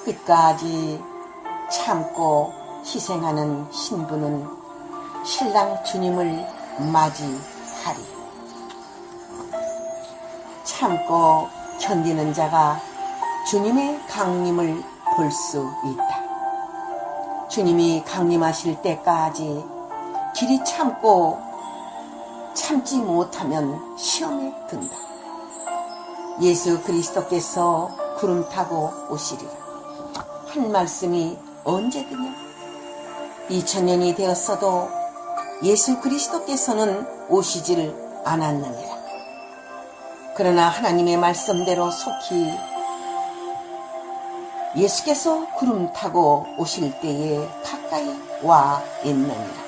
끝까지 참고 희생하는 신부는 신랑 주님을 맞이하리. 참고 견디는 자가 주님의 강림을 볼 수 있다. 주님이 강림하실 때까지 길이 참지 못하면 시험에 든다. 예수 그리스도께서 구름 타고 오시리라 한 말씀이 언제드냐? 2000년이 되었어도 예수 그리스도께서는 오시지를 않았느니라. 그러나 하나님의 말씀대로 속히 예수께서 구름 타고 오실 때에 가까이 와 있느니라.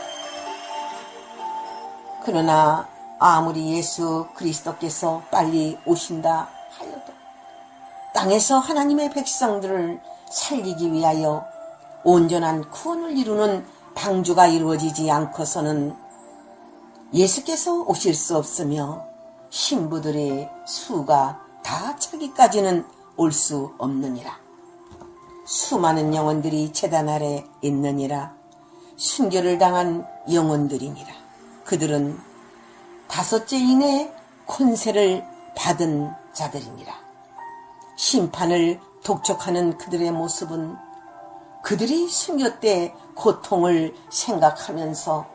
그러나 아무리 예수 그리스도께서 빨리 오신다 하여도 땅에서 하나님의 백성들을 살리기 위하여 온전한 구원을 이루는 방주가 이루어지지 않고서는 예수께서 오실 수 없으며 신부들의 수가 다 차기까지는 올 수 없느니라. 수많은 영혼들이 제단 아래 있느니라. 순교를 당한 영혼들이니라. 그들은 다섯째인의 권세를 받은 자들이니라. 심판을 독촉하는 그들의 모습은 그들이 순교 때 고통을 생각하면서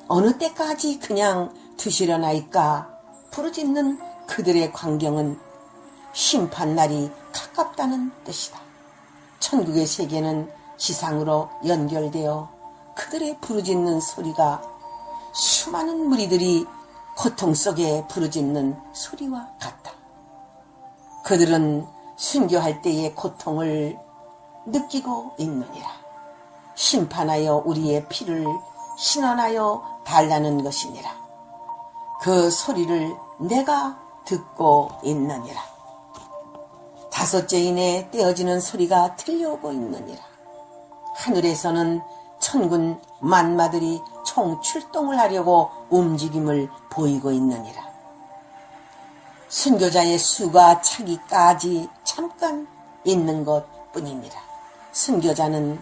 어느 때까지 그냥 두시려나이까 부르짖는 그들의 광경은 심판날이 가깝다는 뜻이다. 천국의 세계는 지상으로 연결되어 그들의 부르짖는 소리가 수많은 무리들이 고통 속에 부르짖는 소리와 같다. 그들은 순교할 때의 고통을 느끼고 있느니라. 심판하여 우리의 피를 신원하여 달라는 것이니라. 그 소리를 내가 듣고 있느니라. 다섯째인의 떼어지는 소리가 들려오고 있느니라. 하늘에서는 천군 만마들이 총출동을 하려고 움직임을 보이고 있느니라. 순교자의 수가 차기까지 잠깐 있는 것 뿐이니라. 순교자는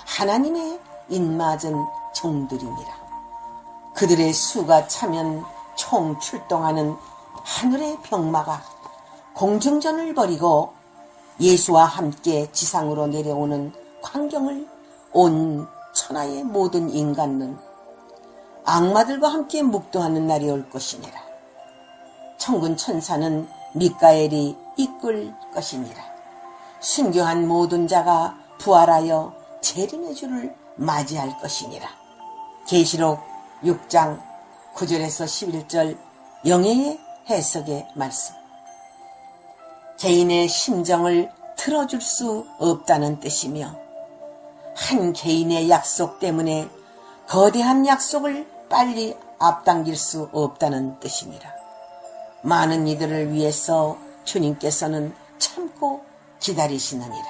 하나님의 인맞은 종들이니라. 그들의 수가 차면 총출동하는 하늘의 병마가 공중전을 벌이고 예수와 함께 지상으로 내려오는 광경을 온 천하의 모든 인간은 악마들과 함께 묵도하는 날이 올 것이니라. 천군 천사는 미가엘이 이끌 것이니라. 순교한 모든 자가 부활하여 재림의 주를 맞이할 것이니라. 계시록 6장 9절에서 11절 영예의 해석의 말씀. 개인의 심정을 틀어줄 수 없다는 뜻이며 한 개인의 약속 때문에 거대한 약속을 빨리 앞당길 수 없다는 뜻이니라. 많은 이들을 위해서 주님께서는 참고 기다리시느니라.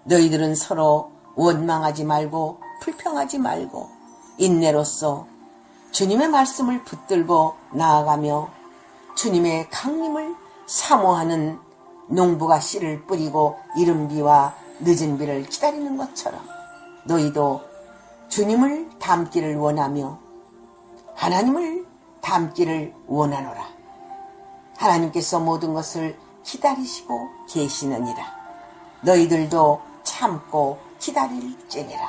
너희들은 서로 원망하지 말고 불평하지 말고 인내로써 주님의 말씀을 붙들고 나아가며 주님의 강림을 사모하는 농부가 씨를 뿌리고 이른 비와 늦은 비를 기다리는 것처럼 너희도 주님을 닮기를 원하며 하나님을 닮기를 원하노라. 하나님께서 모든 것을 기다리시고 계시느니라. 너희들도 참고 기다릴지니라.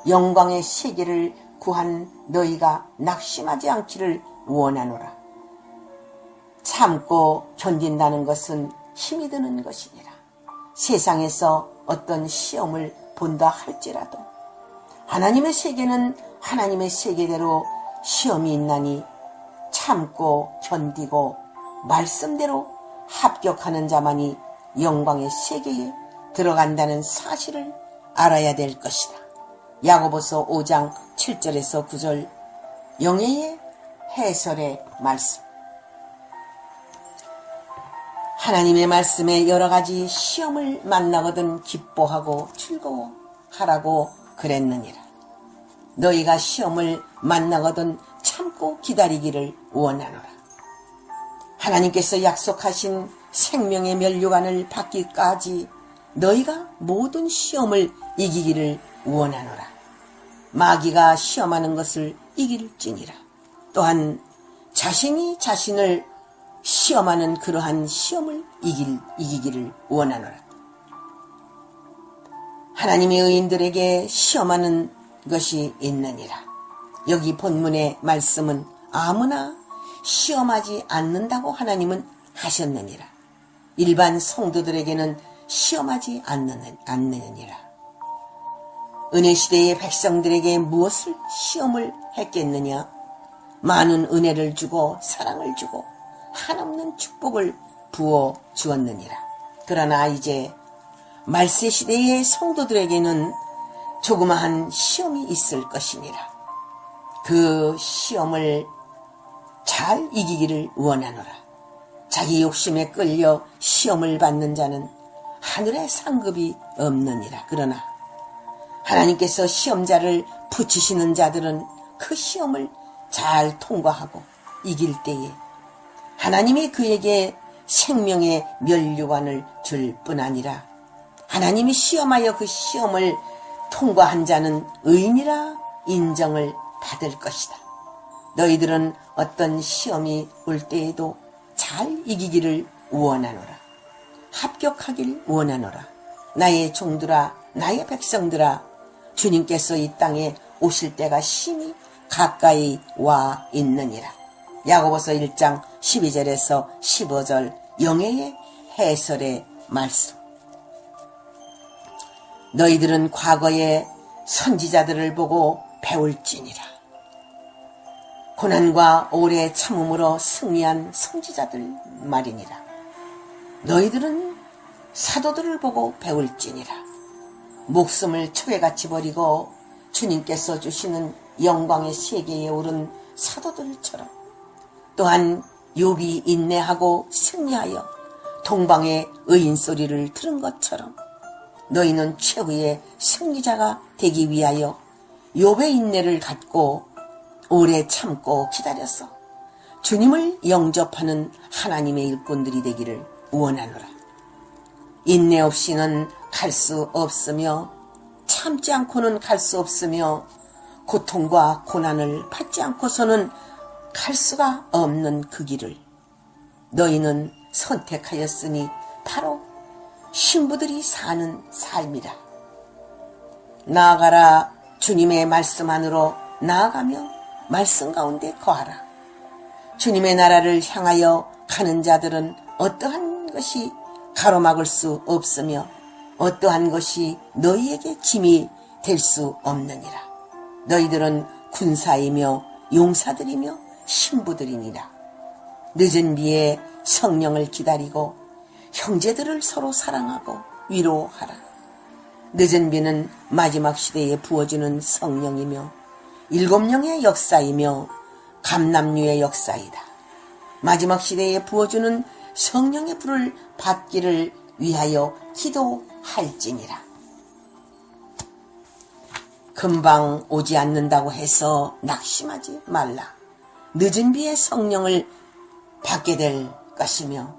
영광의 세계를 구한 너희가 낙심하지 않기를 원하노라. 참고 견딘다는 것은 힘이 드는 것이니라. 세상에서 어떤 시험을 본다 할지라도 하나님의 세계는 하나님의 세계대로 시험이 있나니 참고 견디고 말씀대로 합격하는 자만이 영광의 세계에 들어간다는 사실을 알아야 될 것이다. 야고보서 5장 7절에서 9절 영예의 해설의 말씀. 하나님의 말씀에 여러 가지 시험을 만나거든 기뻐하고 즐거워하라고 그랬느니라. 너희가 시험을 만나거든 참고 기다리기를 원하노라. 하나님께서 약속하신 생명의 면류관을 받기까지 너희가 모든 시험을 이기기를 원하노라. 마귀가 시험하는 것을 이길지니라. 또한 자신이 자신을 시험하는 그러한 시험을 이기기를 원하노라. 하나님의 의인들에게 시험하는 것이 있느니라. 여기 본문의 말씀은 아무나 시험하지 않는다고 하나님은 하셨느니라. 일반 성도들에게는 시험하지 않느니라. 은혜시대의 백성들에게 무엇을 시험을 했겠느냐? 많은 은혜를 주고 사랑을 주고 한없는 축복을 부어 주었느니라. 그러나 이제 말세시대의 성도들에게는 조그마한 시험이 있을 것이니라. 그 시험을 잘 이기기를 원하노라. 자기 욕심에 끌려 시험을 받는 자는 하늘에 상급이 없느니라. 그러나 하나님께서 시험자를 붙이시는 자들은 그 시험을 잘 통과하고 이길 때에 하나님이 그에게 생명의 면류관을 줄 뿐 아니라 하나님이 시험하여 그 시험을 통과한 자는 의인이라 인정을 받을 것이다. 너희들은 어떤 시험이 올 때에도 잘 이기기를 원하노라. 합격하길 원하노라. 나의 종들아, 나의 백성들아, 주님께서 이 땅에 오실 때가 심히 가까이 와 있느니라. 야고보서 1장 12절에서 15절 영예의 해설의 말씀. 너희들은 과거의 선지자들을 보고 배울지니라. 고난과 오래 참음으로 승리한 선지자들 말이니라. 너희들은 사도들을 보고 배울지니라. 목숨을 초계같이 버리고 주님께서 주시는 영광의 세계에 오른 사도들처럼, 또한 욥이 인내하고 승리하여 동방의 의인 소리를 들은 것처럼 너희는 최후의 승리자가 되기 위하여 욥의 인내를 갖고 오래 참고 기다려서 주님을 영접하는 하나님의 일꾼들이 되기를 원하노라. 인내 없이는 갈 수 없으며 참지 않고는 갈 수 없으며 고통과 고난을 받지 않고서는 갈 수가 없는 그 길을 너희는 선택하였으니 바로 신부들이 사는 삶이라. 나아가라. 주님의 말씀 안으로 나아가며 말씀 가운데 거하라. 주님의 나라를 향하여 가는 자들은 어떠한 것이 가로막을 수 없으며 어떠한 것이 너희에게 짐이 될 수 없느니라. 너희들은 군사이며 용사들이며 신부들이니라. 늦은 비에 성령을 기다리고 형제들을 서로 사랑하고 위로하라. 늦은 비는 마지막 시대에 부어주는 성령이며 7영의 역사이며 감람류의 역사이다. 마지막 시대에 부어주는 성령의 불을 받기를 위하여 기도할지니라. 금방 오지 않는다고 해서 낙심하지 말라. 늦은 비에 성령을 받게 될 것이며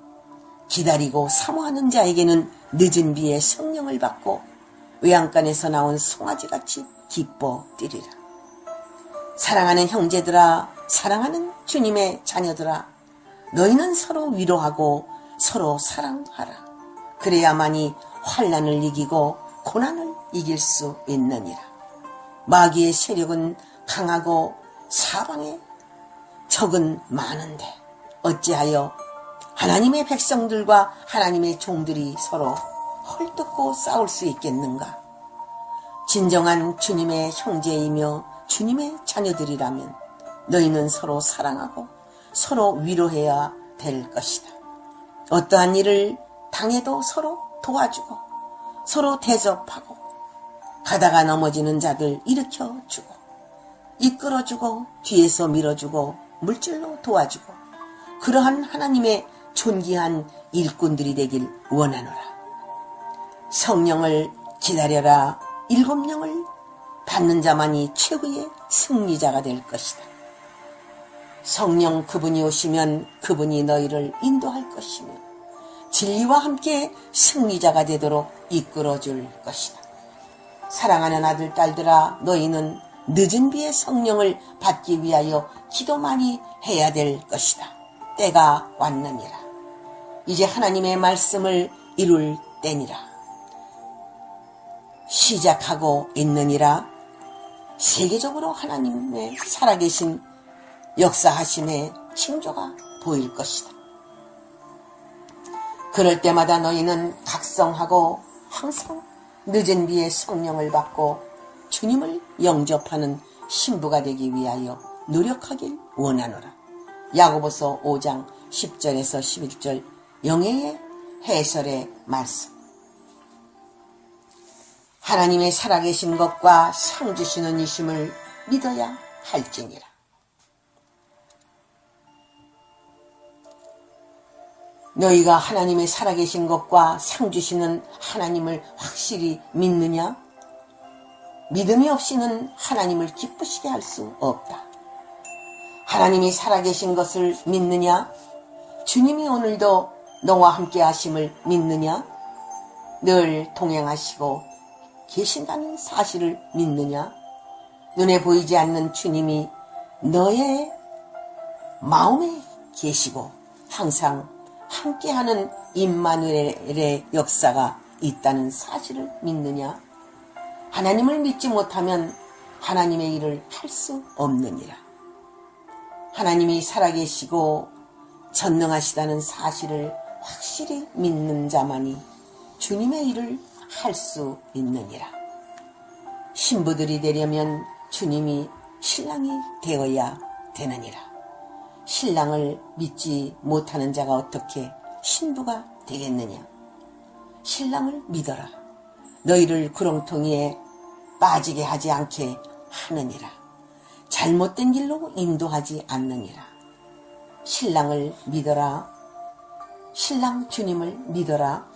기다리고 사모하는 자에게는 늦은 비에 성령을 받고 외양간에서 나온 송아지같이 기뻐 뛰리라. 사랑하는 형제들아, 사랑하는 주님의 자녀들아, 너희는 서로 위로하고 서로 사랑하라. 그래야만이 환난을 이기고 고난을 이길 수 있느니라. 마귀의 세력은 강하고 사방에 적은 많은데 어찌하여 하나님의 백성들과 하나님의 종들이 서로 헐뜯고 싸울 수 있겠는가? 진정한 주님의 형제이며 주님의 자녀들이라면 너희는 서로 사랑하고 서로 위로해야 될 것이다. 어떠한 일을 당해도 서로 도와주고 서로 대접하고 가다가 넘어지는 자들 일으켜주고 이끌어주고 뒤에서 밀어주고 물질로 도와주고 그러한 하나님의 존귀한 일꾼들이 되길 원하노라. 성령을 기다려라. 7영을 받는 자만이 최후의 승리자가 될 것이다. 성령 그분이 오시면 그분이 너희를 인도할 것이며 진리와 함께 승리자가 되도록 이끌어줄 것이다. 사랑하는 아들, 딸들아, 너희는 늦은 비의 성령을 받기 위하여 기도 많이 해야 될 것이다. 때가 왔느니라. 이제 하나님의 말씀을 이룰 때니라. 시작하고 있느니라. 세계적으로 하나님의 살아계신 역사하심의 징조가 보일 것이다. 그럴 때마다 너희는 각성하고 항상 늦은 비의 성령을 받고 주님을 영접하는 신부가 되기 위하여 노력하길 원하노라. 야고보서 5장 10절에서 11절 영예의 해설의 말씀. 하나님의 살아계신 것과 상 주시는 이심을 믿어야 할지니라. 너희가 하나님의 살아계신 것과 상 주시는 하나님을 확실히 믿느냐? 믿음이 없이는 하나님을 기쁘시게 할 수 없다. 하나님이 살아계신 것을 믿느냐? 주님이 오늘도 너와 함께 하심을 믿느냐? 늘 동행하시고 계신다는 사실을 믿느냐? 눈에 보이지 않는 주님이 너의 마음에 계시고 항상 함께하는 임마누엘의 역사가 있다는 사실을 믿느냐? 하나님을 믿지 못하면 하나님의 일을 할 수 없느니라. 하나님이 살아계시고 전능하시다는 사실을 확실히 믿는 자만이 주님의 일을 할 수 있느니라. 신부들이 되려면 주님이 신랑이 되어야 되느니라. 신랑을 믿지 못하는 자가 어떻게 신부가 되겠느냐? 신랑을 믿어라. 너희를 구렁텅이에 빠지게 하지 않게 하느니라. 잘못된 길로 인도하지 않느니라. 신랑을 믿어라. 신랑 주님을 믿어라.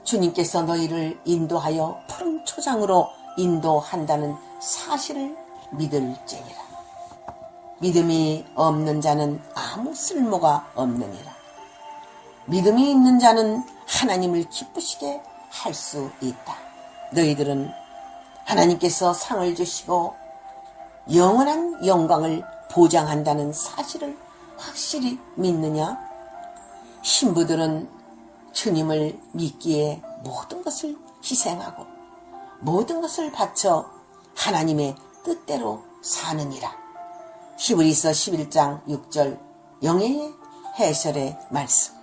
주님께서 너희를 인도하여 푸른 초장으로 인도한다는 사실을 믿을지니라. 믿음이 없는 자는 아무 쓸모가 없느니라. 믿음이 있는 자는 하나님을 기쁘시게 할 수 있다. 너희들은 하나님께서 상을 주시고 영원한 영광을 보장한다는 사실을 확실히 믿느냐? 신부들은 주님을 믿기에 모든 것을 희생하고 모든 것을 바쳐 하나님의 뜻대로 사느니라. 히브리서 11장 6절 영예의 해설의 말씀.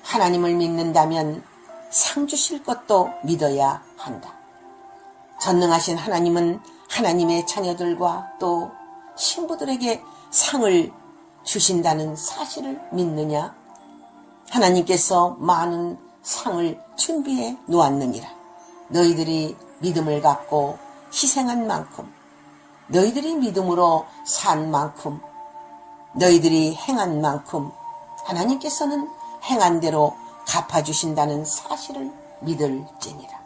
하나님을 믿는다면 상 주실 것도 믿어야 한다. 전능하신 하나님은 하나님의 자녀들과 또 신부들에게 상을 주신다는 사실을 믿느냐? 하나님께서 많은 상을 준비해 놓았느니라. 너희들이 믿음을 갖고 희생한 만큼, 너희들이 믿음으로 산 만큼, 너희들이 행한 만큼 하나님께서는 행한 대로 갚아주신다는 사실을 믿을지니라.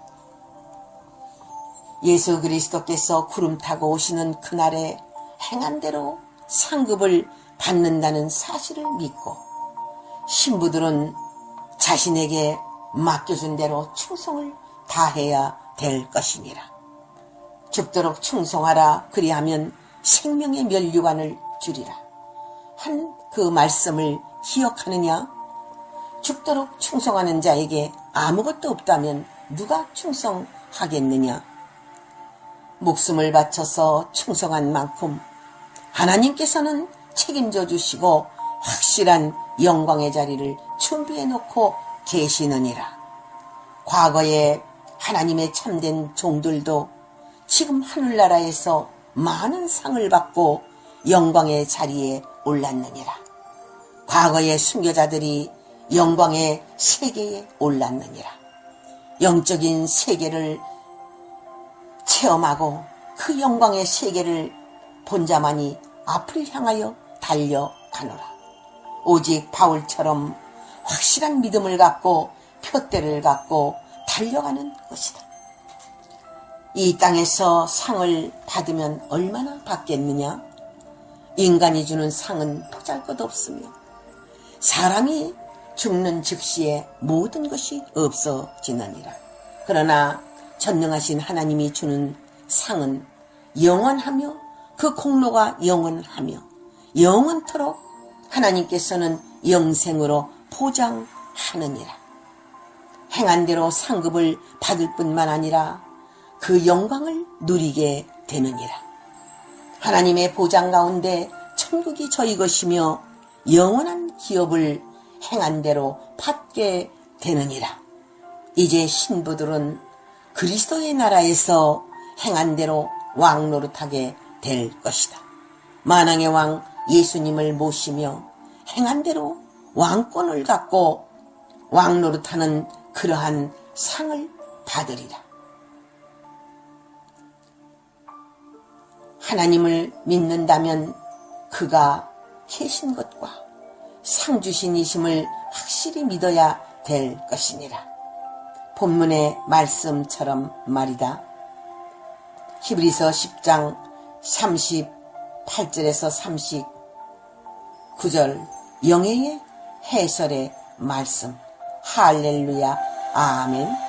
예수 그리스도께서 구름 타고 오시는 그날에 행한 대로 상급을 받는다는 사실을 믿고 신부들은 자신에게 맡겨준 대로 충성을 다해야 될 것이니라. 죽도록 충성하라. 그리하면 생명의 면류관을 주리라. 한 그 말씀을 기억하느냐? 죽도록 충성하는 자에게 아무것도 없다면 누가 충성하겠느냐? 목숨을 바쳐서 충성한 만큼 하나님께서는 책임져 주시고 확실한 영광의 자리를 준비해 놓고 계시느니라. 과거에 하나님의 참된 종들도 지금 하늘나라에서 많은 상을 받고 영광의 자리에 올랐느니라. 과거의 순교자들이 영광의 세계에 올랐느니라. 영적인 세계를 체험하고 그 영광의 세계를 본 자만이 앞을 향하여 달려가노라. 오직 바울처럼 확실한 믿음을 갖고 표대를 갖고 달려가는 것이다. 이 땅에서 상을 받으면 얼마나 받겠느냐? 인간이 주는 상은 보잘것없으며 사람이 죽는 즉시에 모든 것이 없어지느니라. 그러나 전능하신 하나님이 주는 상은 영원하며 그 공로가 영원하며 영원토록 하나님께서는 영생으로 보장하느니라. 행한 대로 상급을 받을 뿐만 아니라 그 영광을 누리게 되느니라. 하나님의 보장 가운데 천국이 저희 것이며 영원한 기업을 행한 대로 받게 되느니라. 이제 신부들은 그리스도의 나라에서 행한 대로 왕 노릇하게 될 것이다. 만왕의 왕 예수님을 모시며 행한 대로 왕권을 갖고 왕 노릇하는 그러한 상을 받으리라. 하나님을 믿는다면 그가 계신 것과 상 주신 이심을 확실히 믿어야 될 것이니라. 본문의 말씀처럼 말이다. 히브리서 10장 38절에서 39절 영예의 해설의 말씀. 할렐루야. 아멘.